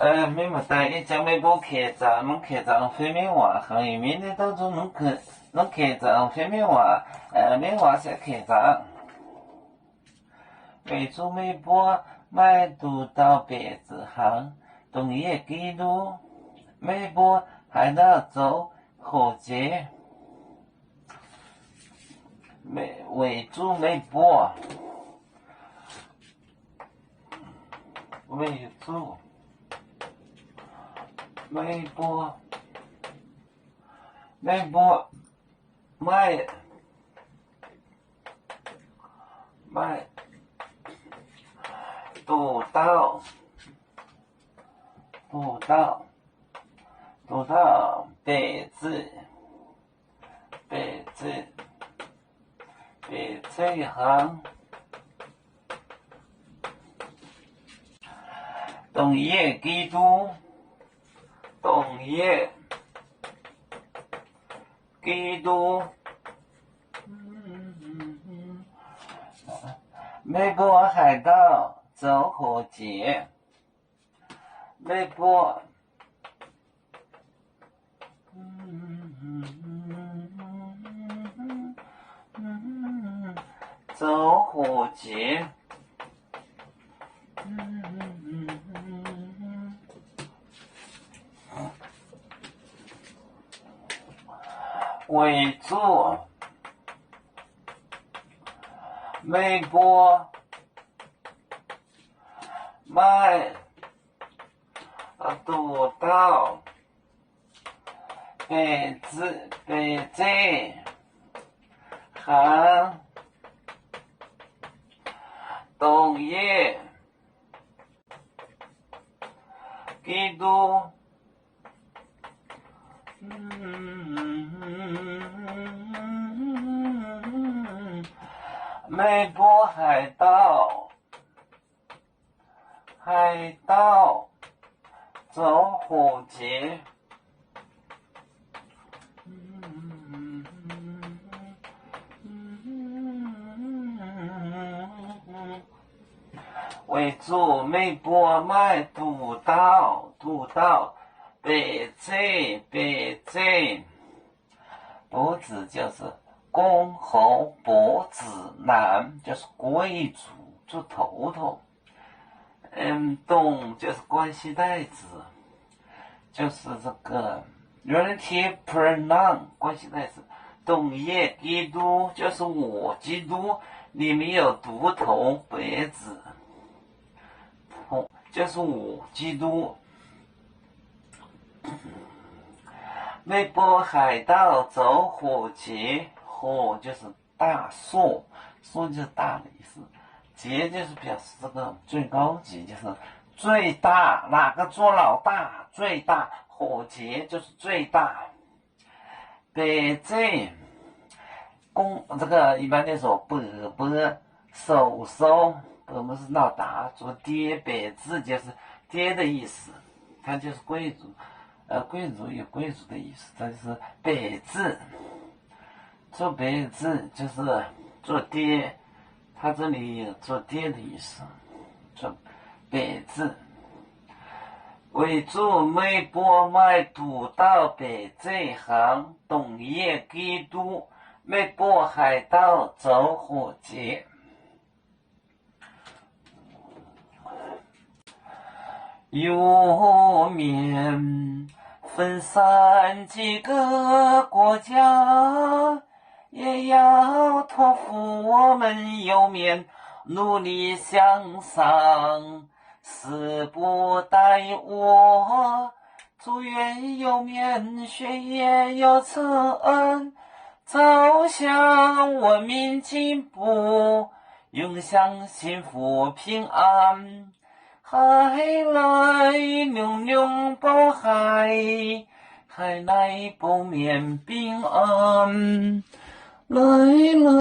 没么大，一讲没不开张，侬开张方面话，行业面的当中侬开张方面话，没话才开张。为主微博买读到别子行，动业记录，微博还要走火节。为主微博，为主微博，微博买读到别子行，动业记录，微博海盗走火节，微博走火节，为主微博买读到别子行，动业记录，微博海盗走火节，为主微博买读到别子，脖子就是公侯伯子男，就是贵族做头头。东就是关系代词，就是这个 relative pronoun 关系代词。动业基督就是我基督，里面有读头别子，就是我基督。微博海盗走火节，火就是大硕就是大的意思，节就是表示这个最高级，就是最大，哪个做老大最大，火节就是最大。别子这个一般来说伯叔，伯母是老大，做爹，别子就是爹的意思，它就是贵族。贵族有贵族的意思，这就是别子。做别子就是做爹，他这里有做爹的意思，做别子。为主微博买读到别子行，动业记录，微博海盗走火节。有面分散几个国家，也要托付我们有面努力向上，死不待我，祝愿有面学业有成，走向文明进步，永享幸福平安。海来娘娘保海，海来保面平安。来。